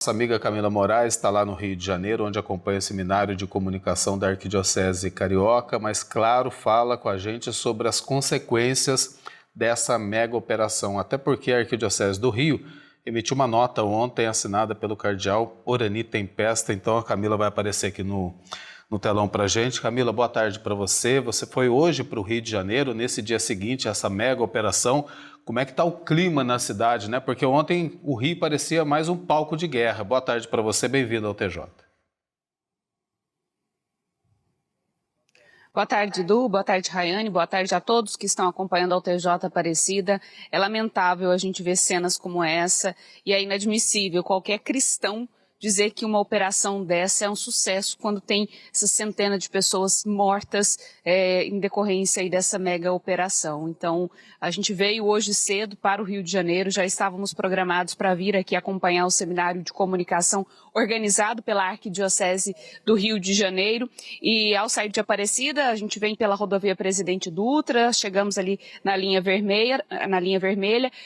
Nossa amiga Camila Moraes está lá no Rio de Janeiro, onde acompanha o Seminário de Comunicação da Arquidiocese Carioca, mas, claro, fala com a gente sobre as consequências dessa mega operação, até porque a Arquidiocese do Rio emitiu uma nota ontem assinada pelo cardeal Orani Tempesta, então a Camila vai aparecer aqui no telão para a gente. Camila, boa tarde para você. Você foi hoje para o Rio de Janeiro, nesse dia seguinte, essa mega operação. Como é que está o clima na cidade, né? Porque ontem o Rio parecia mais um palco de guerra. Boa tarde para você, bem-vindo ao TJ. Boa tarde, Edu. Boa tarde, Rayane. Boa tarde a todos que estão acompanhando ao TJ Aparecida. É lamentável a gente ver cenas como essa e é inadmissível qualquer cristão dizer que uma operação dessa é um sucesso quando tem essa centena de pessoas mortas em decorrência aí dessa mega operação. Então, a gente veio hoje cedo para o Rio de Janeiro, já estávamos programados para vir aqui acompanhar o seminário de comunicação organizado pela Arquidiocese do Rio de Janeiro. E ao sair de Aparecida, a gente vem pela rodovia Presidente Dutra, chegamos ali na linha vermelha,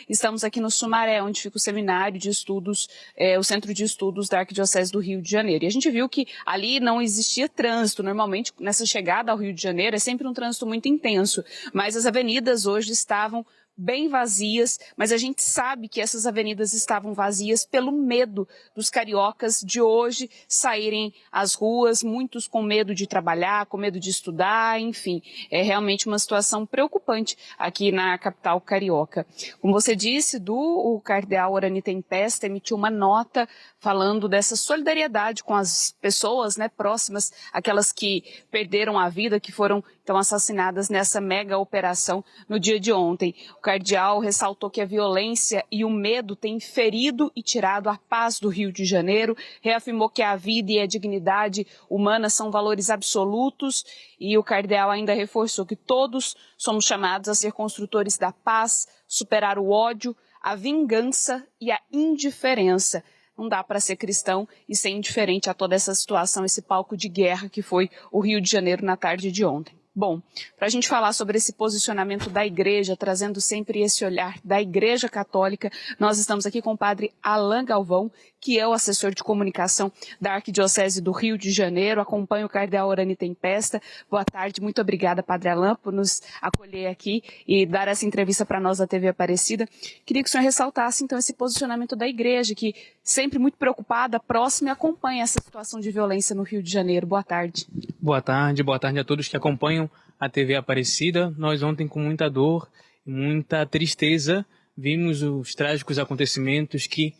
estamos aqui no Sumaré, onde fica o seminário de estudos, o centro de estudos da Arquidiocese do Rio de Janeiro. E a gente viu que ali não existia trânsito. Normalmente, nessa chegada ao Rio de Janeiro, é sempre um trânsito muito intenso. Mas as avenidas hoje estavam bem vazias, mas a gente sabe que essas avenidas estavam vazias pelo medo dos cariocas de hoje saírem às ruas, muitos com medo de trabalhar, com medo de estudar, enfim, é realmente uma situação preocupante aqui na capital carioca. Como você disse, o cardeal Orani Tempesta emitiu uma nota falando dessa solidariedade com as pessoas, né, próximas, aquelas que perderam a vida, que foram então assassinadas nessa mega operação no dia de ontem. O cardeal ressaltou que a violência e o medo têm ferido e tirado a paz do Rio de Janeiro, reafirmou que a vida e a dignidade humana são valores absolutos e o cardeal ainda reforçou que todos somos chamados a ser construtores da paz, superar o ódio, a vingança e a indiferença. Não dá para ser cristão e ser indiferente a toda essa situação, esse palco de guerra que foi o Rio de Janeiro na tarde de ontem. Bom, para a gente falar sobre esse posicionamento da Igreja, trazendo sempre esse olhar da Igreja Católica, nós estamos aqui com o padre Alain Galvão, que é o assessor de comunicação da Arquidiocese do Rio de Janeiro, acompanha o cardeal Orani Tempesta. Boa tarde, muito obrigada, padre Alain, por nos acolher aqui e dar essa entrevista para nós da TV Aparecida. Queria que o senhor ressaltasse, então, esse posicionamento da Igreja, que sempre muito preocupada, próxima e acompanha essa situação de violência no Rio de Janeiro. Boa tarde. Boa tarde a todos que acompanham a TV Aparecida. Nós ontem, com muita dor e muita tristeza, vimos os trágicos acontecimentos que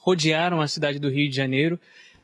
rodearam a cidade do Rio de Janeiro.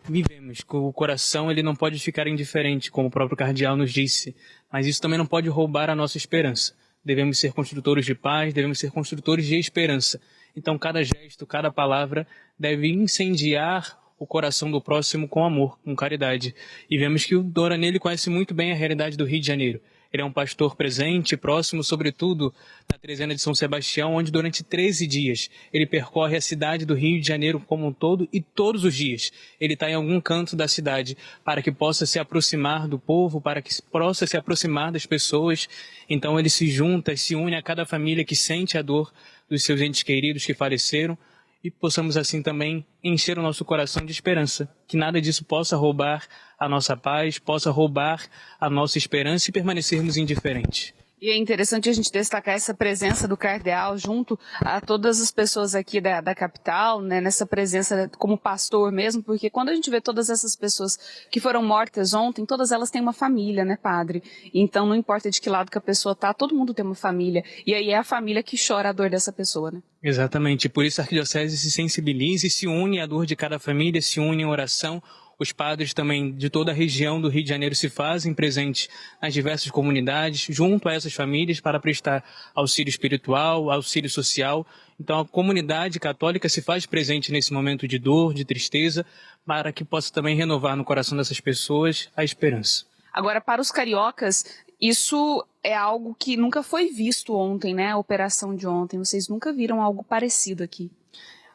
Vivemos que o coração ele não pode ficar indiferente, como o próprio cardeal nos disse, mas isso também não pode roubar a nossa esperança. Devemos ser construtores de paz, devemos ser construtores de esperança. Então, cada gesto, cada palavra deve incendiar o coração do próximo com amor, com caridade. E vemos que o Orani ele conhece muito bem a realidade do Rio de Janeiro. Ele é um pastor presente, próximo, sobretudo, na Trezena de São Sebastião, onde durante 13 dias ele percorre a cidade do Rio de Janeiro como um todo e todos os dias ele está em algum canto da cidade para que possa se aproximar do povo, para que possa se aproximar das pessoas. Então ele se junta, se une a cada família que sente a dor dos seus entes queridos que faleceram, e possamos assim também encher o nosso coração de esperança, que nada disso possa roubar a nossa paz, possa roubar a nossa esperança e permanecermos indiferentes. E é interessante a gente destacar essa presença do cardeal junto a todas as pessoas aqui da capital, né, nessa presença como pastor mesmo, porque quando a gente vê todas essas pessoas que foram mortas ontem, todas elas têm uma família, né, padre? Então não importa de que lado que a pessoa está, todo mundo tem uma família. E aí é a família que chora a dor dessa pessoa, né? Exatamente, por isso a Arquidiocese se sensibiliza e se une à dor de cada família, se une em oração. Os padres também de toda a região do Rio de Janeiro se fazem presentes nas diversas comunidades, junto a essas famílias, para prestar auxílio espiritual, auxílio social. Então a comunidade católica se faz presente nesse momento de dor, de tristeza, para que possa também renovar no coração dessas pessoas a esperança. Agora, para os cariocas, isso é algo que nunca foi visto ontem, né? A operação de ontem. Vocês nunca viram algo parecido aqui.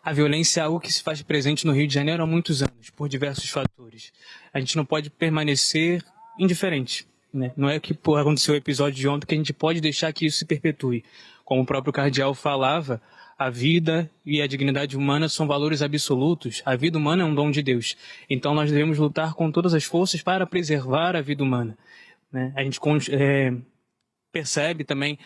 A violência é algo que se faz presente no Rio de Janeiro há muitos anos, por diversos fatores. A gente não pode permanecer indiferente, né? Não é que por acontecer o episódio de ontem que a gente pode deixar que isso se perpetue. Como o próprio cardeal falava, A vida e a dignidade humana são valores absolutos. A vida humana é um dom de Deus. Então nós devemos lutar com todas as forças para preservar a vida humana, né? A gente percebe também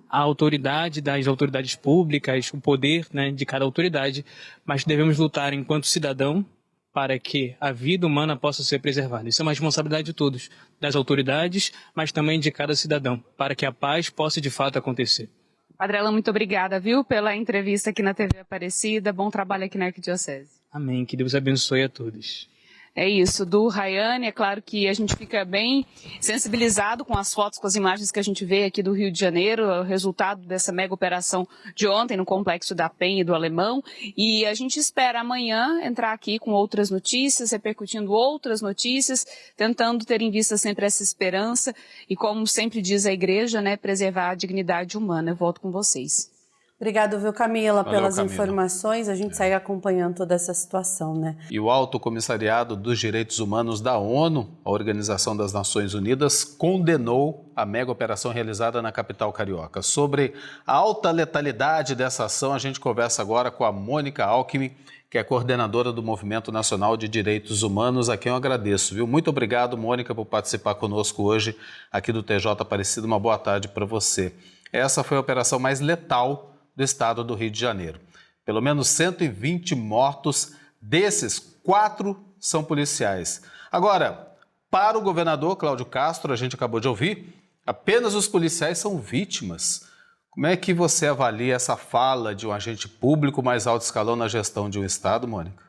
a autoridade das autoridades públicas, o poder, né, de cada autoridade, mas devemos lutar enquanto cidadão para que a vida humana possa ser preservada. Isso é uma responsabilidade de todos, das autoridades, mas também de cada cidadão, para que a paz possa de fato acontecer. Padre Alan, muito obrigada, viu, pela entrevista aqui na TV Aparecida. Bom trabalho aqui na Arquidiocese. Amém. Que Deus abençoe a todos. É isso, do Rayane, é claro que a gente fica bem sensibilizado com as fotos, com as imagens que a gente vê aqui do Rio de Janeiro, o resultado dessa mega operação de ontem no Complexo da Penha e do Alemão, e a gente espera amanhã entrar aqui com outras notícias, repercutindo outras notícias, tentando ter em vista sempre essa esperança e, como sempre diz a igreja, né, preservar a dignidade humana. Eu volto com vocês. Obrigado, viu, Camila, Valeu, pelas Camila. informações. A gente segue acompanhando toda essa situação, né? E o Alto Comissariado dos Direitos Humanos da ONU, a Organização das Nações Unidas, condenou a mega operação realizada na capital carioca. Sobre a alta letalidade dessa ação, a gente conversa agora com a Mônica Alckmin, que é coordenadora do Movimento Nacional de Direitos Humanos, a quem eu agradeço, viu? Muito obrigado, Mônica, por participar conosco hoje aqui do TJ Aparecida. Uma boa tarde para você. Essa foi a operação mais letal do estado do Rio de Janeiro. Pelo menos 120 mortos, desses 4 são policiais. Agora, para o governador Cláudio Castro, a gente acabou de ouvir, apenas os policiais são vítimas. Como é que você avalia essa fala de um agente público mais alto escalão na gestão de um estado, Mônica?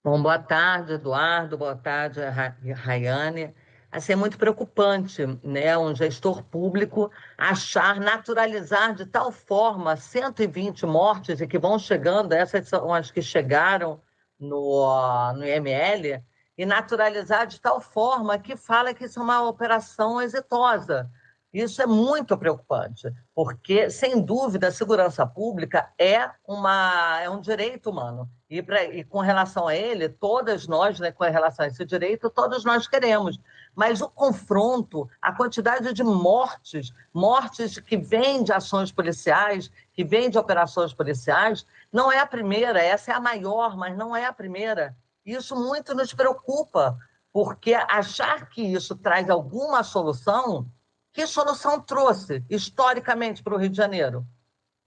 Bom, boa tarde, Eduardo, boa tarde, Rayane. Assim, é muito preocupante, né, um gestor público naturalizar de tal forma 120 mortes e que vão chegando, essas são as que chegaram no IML, e naturalizar de tal forma que fala que isso é uma operação exitosa. Isso é muito preocupante, porque, sem dúvida, a segurança pública é um direito humano. E com relação a ele, todas nós, né, com relação a esse direito, todos nós queremos. Mas o confronto, a quantidade de mortes que vêm de ações policiais, que vêm de operações policiais, não é a primeira, essa é a maior, mas não é a primeira. Isso muito nos preocupa, porque achar que isso traz alguma solução. Que solução trouxe, historicamente, para o Rio de Janeiro?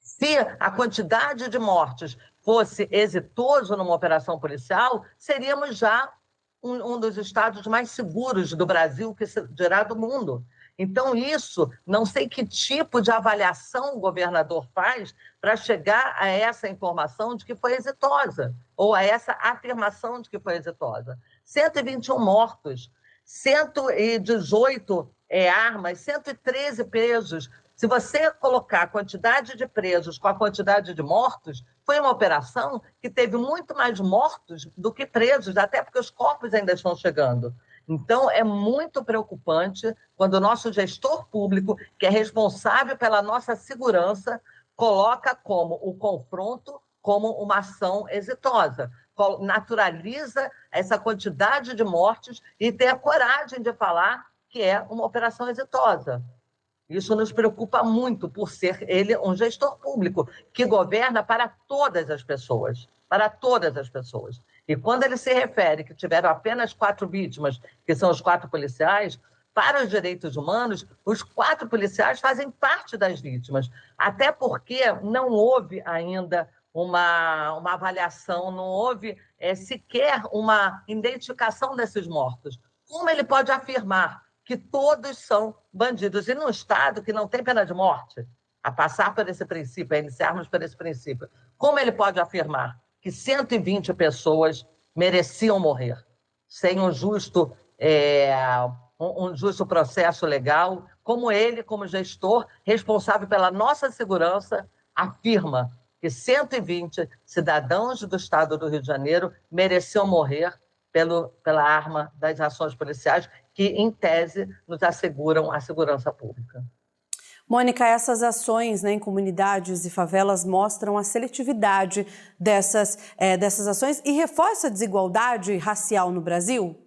Se a quantidade de mortes fosse exitoso numa operação policial, seríamos já um dos estados mais seguros do Brasil, que se dirá do mundo. Então, isso, não sei que tipo de avaliação o governador faz para chegar a essa informação de que foi exitosa, ou a essa afirmação de que foi exitosa. 121 mortos, 118 armas, 113 presos. Se você colocar a quantidade de presos com a quantidade de mortos, foi uma operação que teve muito mais mortos do que presos, até porque os corpos ainda estão chegando. Então, é muito preocupante quando o nosso gestor público, que é responsável pela nossa segurança, coloca como o confronto como uma ação exitosa, naturaliza essa quantidade de mortes e tem a coragem de falar que é uma operação exitosa. Isso nos preocupa muito por ser ele um gestor público que governa para todas as pessoas, E quando ele se refere que tiveram apenas 4 vítimas, que são os 4 policiais, para os direitos humanos, os 4 policiais fazem parte das vítimas, até porque não houve ainda uma avaliação, não houve sequer uma identificação desses mortos. Como ele pode afirmar que todos são bandidos? E num Estado que não tem pena de morte, a passar por esse princípio, a iniciarmos por esse princípio, como ele pode afirmar que 120 pessoas mereciam morrer sem um justo processo legal? Como ele, como gestor responsável pela nossa segurança, afirma que 120 cidadãos do Estado do Rio de Janeiro mereciam morrer pela arma das ações policiais, que, em tese, nos asseguram a segurança pública. Mônica, essas ações, né, em comunidades e favelas mostram a seletividade dessas ações e reforça a desigualdade racial no Brasil?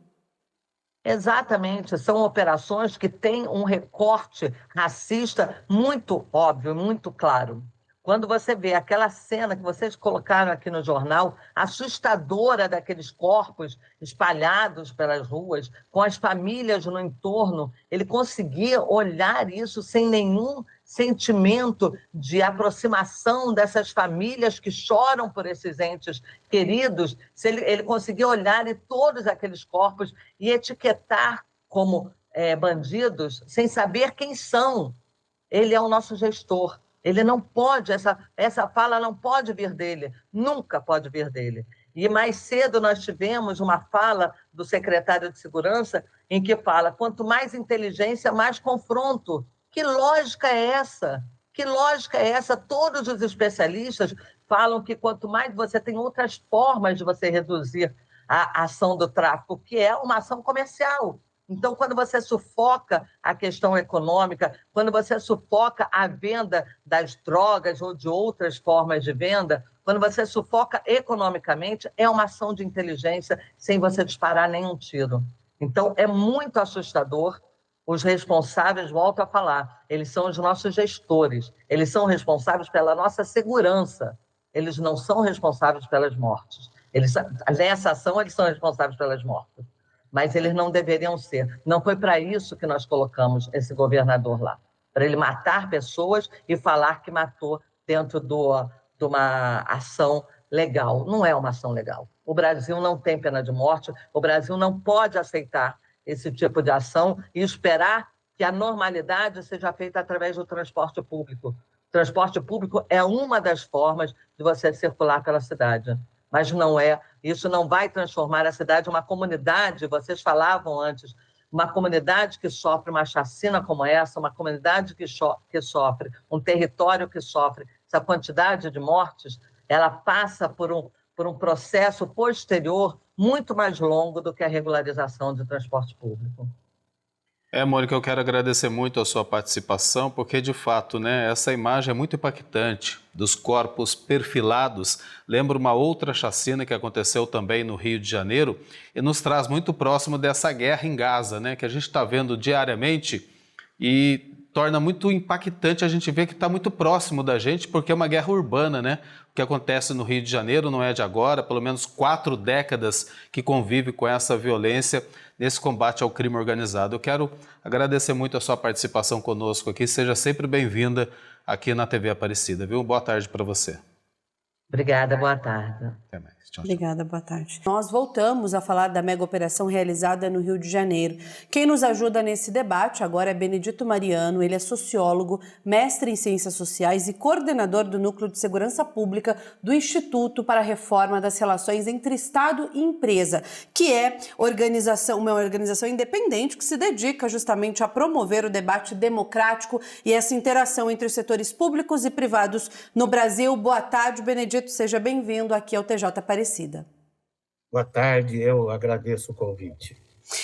Exatamente, são operações que têm um recorte racista muito óbvio, muito claro. Quando você vê aquela cena que vocês colocaram aqui no jornal, assustadora daqueles corpos espalhados pelas ruas, com as famílias no entorno, ele conseguia olhar isso sem nenhum sentimento de aproximação dessas famílias que choram por esses entes queridos. Ele conseguia olhar em todos aqueles corpos e etiquetar como bandidos sem saber quem são. Ele é o nosso gestor. Ele não pode, essa fala não pode vir dele, nunca pode vir dele. E mais cedo nós tivemos uma fala do secretário de Segurança em que fala: quanto mais inteligência, mais confronto. Que lógica é essa? Que lógica é essa? Todos os especialistas falam que quanto mais você tem outras formas de você reduzir a ação do tráfico, que é uma ação comercial. Então, quando você sufoca a questão econômica, quando você sufoca a venda das drogas ou de outras formas de venda, quando você sufoca economicamente, é uma ação de inteligência sem você disparar nenhum tiro. Então, é muito assustador. Os responsáveis, volto a falar, eles são os nossos gestores, eles são responsáveis pela nossa segurança, eles não são responsáveis pelas mortes. Nessa ação, eles são responsáveis pelas mortes. Mas eles não deveriam ser. Não foi para isso que nós colocamos esse governador lá, para ele matar pessoas e falar que matou dentro de uma ação legal. Não é uma ação legal. O Brasil não tem pena de morte, o Brasil não pode aceitar esse tipo de ação e esperar que a normalidade seja feita através do transporte público. O transporte público é uma das formas de você circular pela cidade. Mas não é, isso não vai transformar a cidade em uma comunidade, vocês falavam antes, uma comunidade que sofre uma chacina como essa, uma comunidade que sofre, um território que sofre essa quantidade de mortes, ela passa por um processo posterior muito mais longo do que a regularização de transporte público. Mônica, eu quero agradecer muito a sua participação, porque, de fato, essa imagem é muito impactante dos corpos perfilados. Lembra uma outra chacina que aconteceu também no Rio de Janeiro e nos traz muito próximo dessa guerra em Gaza, que a gente está vendo diariamente e torna muito impactante a gente ver que está muito próximo da gente, porque é uma guerra urbana, O que acontece no Rio de Janeiro não é de agora, pelo menos 4 décadas que convive com essa violência nesse combate ao crime organizado. Eu quero agradecer muito a sua participação conosco aqui, seja sempre bem-vinda aqui na TV Aparecida, viu? Boa tarde para você. Obrigada, boa tarde. Até mais. Tchau, tchau. Obrigada, boa tarde. Nós voltamos a falar da mega operação realizada no Rio de Janeiro. Quem nos ajuda nesse debate agora é Benedito Mariano, ele é sociólogo, mestre em ciências sociais e coordenador do Núcleo de Segurança Pública do Instituto para a Reforma das Relações entre Estado e Empresa, que é uma organização independente que se dedica justamente a promover o debate democrático e essa interação entre os setores públicos e privados no Brasil. Boa tarde, Benedito. Seja bem-vindo aqui ao TJ Aparecida. Boa tarde, eu agradeço o convite.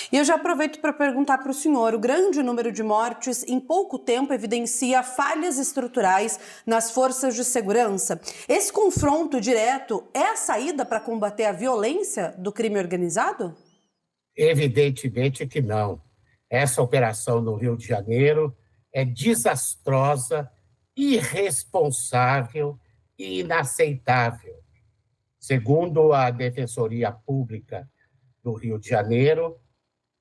E eu já aproveito para perguntar para o senhor, o grande número de mortes em pouco tempo evidencia falhas estruturais nas forças de segurança. Esse confronto direto é a saída para combater a violência do crime organizado? Evidentemente que não. Essa operação no Rio de Janeiro é desastrosa, irresponsável e inaceitável. Segundo a Defensoria Pública do Rio de Janeiro,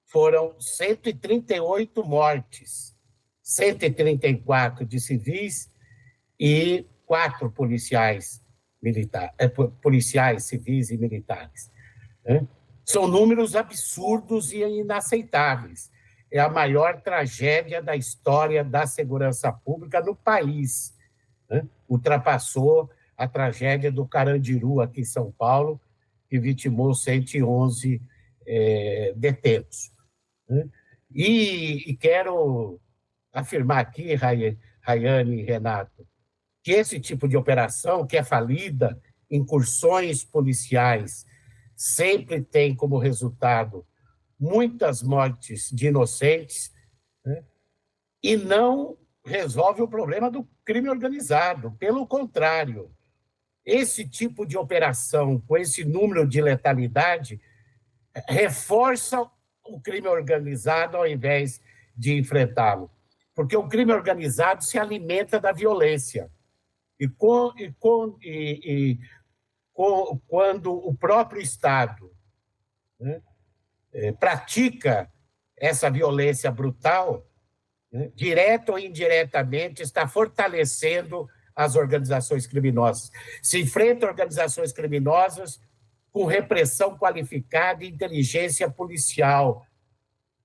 foram 138 mortes, 134 de civis e 4 policiais civis e militares. São números absurdos e inaceitáveis. É a maior tragédia da história da segurança pública no país. Ultrapassou a tragédia do Carandiru, aqui em São Paulo, que vitimou 111 detentos. E quero afirmar aqui, Rayane e Renato, que esse tipo de operação, que é falida, incursões policiais, sempre tem como resultado muitas mortes de inocentes, e não resolve o problema do crime organizado. Pelo contrário, esse tipo de operação, com esse número de letalidade, reforça o crime organizado ao invés de enfrentá-lo. Porque o crime organizado se alimenta da violência. Quando o próprio Estado, né, pratica essa violência brutal, né, direto ou indiretamente, está fortalecendo as organizações criminosas. Se enfrenta organizações criminosas com repressão qualificada e inteligência policial,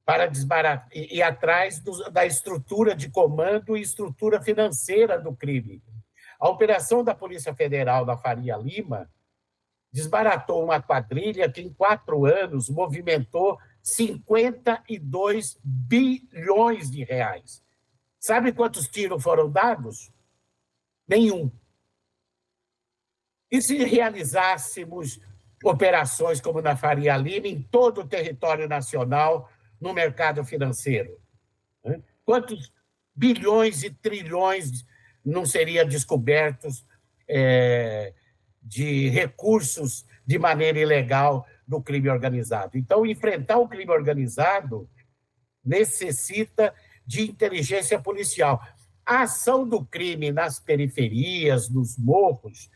para desbaratar e atrás da estrutura de comando e estrutura financeira do crime. A operação da Polícia Federal da Faria Lima desbaratou uma quadrilha que, em 4 anos, movimentou 52 bilhões de reais. Sabe quantos tiros foram dados? Nenhum. E se realizássemos operações como na Faria Lima em todo o território nacional, no mercado financeiro? Quantos bilhões e trilhões não seriam descobertos de recursos de maneira ilegal do crime organizado? Então, enfrentar o crime organizado necessita de inteligência policial. A ação do crime nas periferias, nos morros,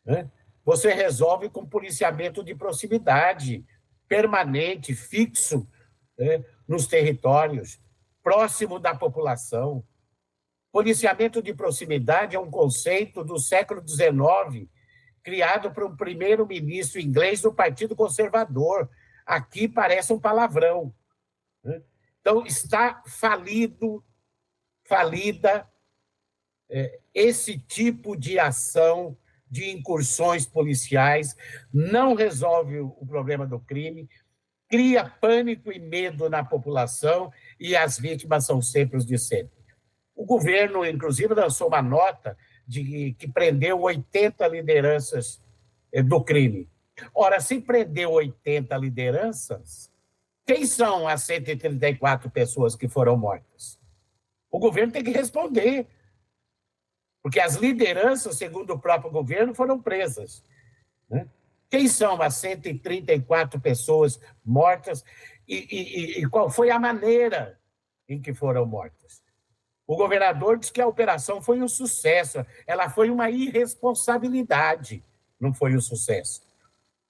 né, você resolve com policiamento de proximidade, permanente, fixo, né, nos territórios, próximo da população. Policiamento de proximidade é um conceito do século XIX, criado por um primeiro-ministro inglês do Partido Conservador. Aqui parece um palavrão, né? Então, está falida esse tipo de ação, de incursões policiais, não resolve o problema do crime, cria pânico e medo na população e as vítimas são sempre os de sempre. O governo, inclusive, lançou uma nota que prendeu 80 lideranças do crime. Ora, se prendeu 80 lideranças, quem são as 134 pessoas que foram mortas? O governo tem que responder, porque as lideranças, segundo o próprio governo, foram presas, né? Quem são as 134 pessoas mortas e qual foi a maneira em que foram mortas? O governador disse que a operação foi um sucesso, ela foi uma irresponsabilidade, não foi um sucesso,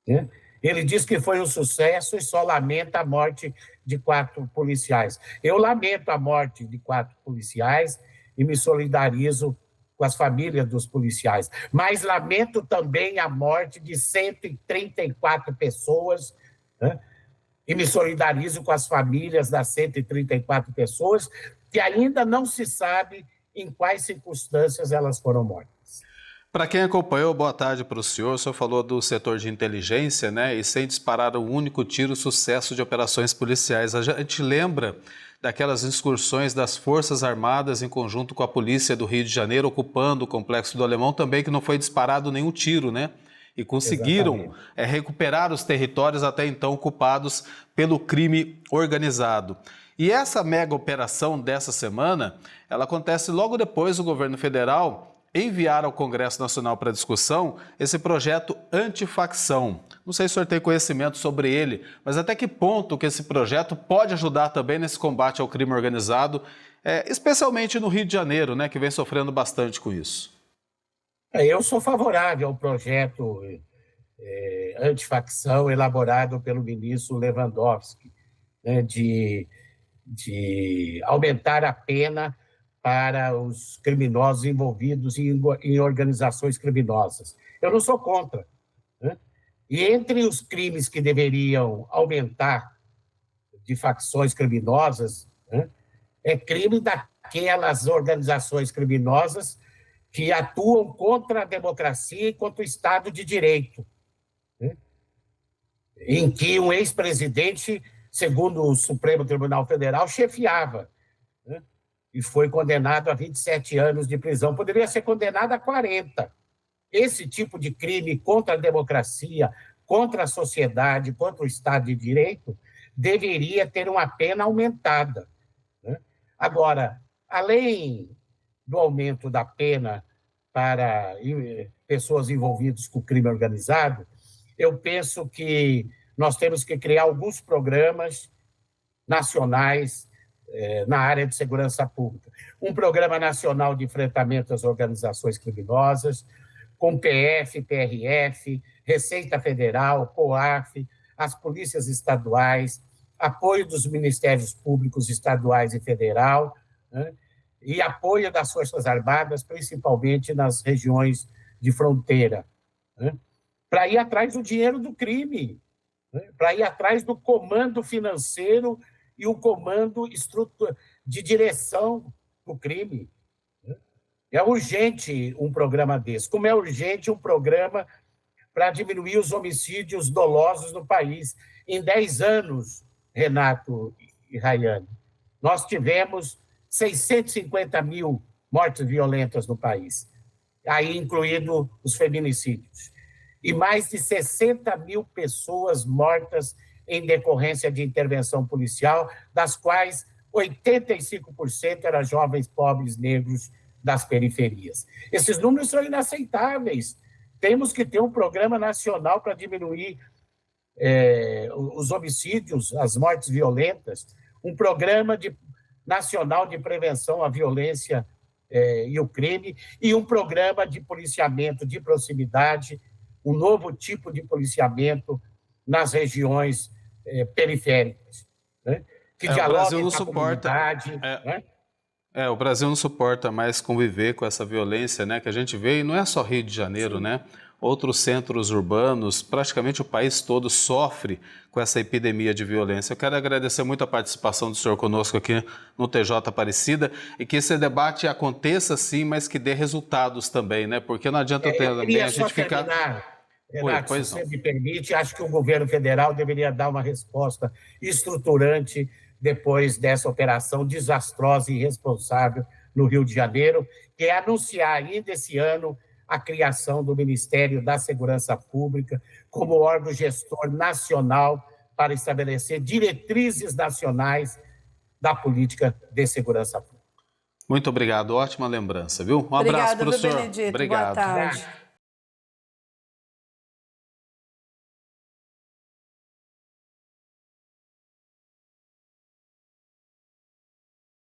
né? Ele diz que foi um sucesso e só lamenta a morte de 4 policiais. Eu lamento a morte de 4 policiais e me solidarizo com as famílias dos policiais, mas lamento também a morte de 134 pessoas, né? E me solidarizo com as famílias das 134 pessoas que ainda não se sabe em quais circunstâncias elas foram mortas. Para quem acompanhou, boa tarde para o senhor falou do setor de inteligência, né? E sem disparar um único tiro, sucesso de operações policiais. A gente lembra daquelas excursões das Forças Armadas em conjunto com a Polícia do Rio de Janeiro, ocupando o Complexo do Alemão, também que não foi disparado nenhum tiro, né? E conseguiram recuperar os territórios até então ocupados pelo crime organizado. E essa mega operação dessa semana, ela acontece logo depois do governo federal enviar ao Congresso Nacional para discussão esse projeto antifacção. Não sei se o senhor tem conhecimento sobre ele, mas até que ponto que esse projeto pode ajudar também nesse combate ao crime organizado, especialmente no Rio de Janeiro, né, que vem sofrendo bastante com isso? Eu sou favorável ao projeto antifacção elaborado pelo ministro Lewandowski, né, de aumentar a pena para os criminosos envolvidos em organizações criminosas. Eu não sou contra, né? E entre os crimes que deveriam aumentar de facções criminosas, né, é crime daquelas organizações criminosas que atuam contra a democracia e contra o Estado de Direito, né, em que um ex-presidente, segundo o Supremo Tribunal Federal, chefiava, né, e foi condenado a 27 anos de prisão. Poderia ser condenado a 40. Esse tipo de crime contra a democracia, contra a sociedade, contra o Estado de Direito, deveria ter uma pena aumentada, né? Agora, além do aumento da pena para pessoas envolvidas com crime organizado, eu penso que nós temos que criar alguns programas nacionais na área de segurança pública. Um programa nacional de enfrentamento às organizações criminosas, com PF, PRF, Receita Federal, COAF, as polícias estaduais, apoio dos ministérios públicos estaduais e federal, né, e apoio das Forças Armadas, principalmente nas regiões de fronteira, né, para ir atrás do dinheiro do crime, né, para ir atrás do comando financeiro e o comando de direção do crime. É urgente um programa desse, como é urgente um programa para diminuir os homicídios dolosos no país. Em 10 anos, Renato e Rayane, nós tivemos 650 mil mortes violentas no país, aí incluindo os feminicídios, e mais de 60 mil pessoas mortas em decorrência de intervenção policial, das quais 85% eram jovens pobres negros das periferias. Esses números são inaceitáveis. Temos que ter um programa nacional para diminuir os homicídios, as mortes violentas, um programa nacional de prevenção à violência e o crime, e um programa de policiamento de proximidade, um novo tipo de policiamento nas regiões periféricas, né? Que dialoguem com a comunidade, né? O Brasil não suporta mais conviver com essa violência, né, que a gente vê, e não é só Rio de Janeiro, Sim. né? Outros centros urbanos, praticamente o país todo sofre com essa epidemia de violência. Eu quero agradecer muito a participação do senhor conosco aqui no TJ Aparecida e que esse debate aconteça sim, mas que dê resultados também, né? Porque não adianta também a gente ficar... Renato, se você me permite, acho que o governo federal deveria dar uma resposta estruturante depois dessa operação desastrosa e irresponsável no Rio de Janeiro, que é anunciar ainda esse ano a criação do Ministério da Segurança Pública como órgão gestor nacional para estabelecer diretrizes nacionais da política de segurança pública. Muito obrigado, ótima lembrança, viu? Um abraço para o senhor. Benedito. Obrigado. Boa tarde.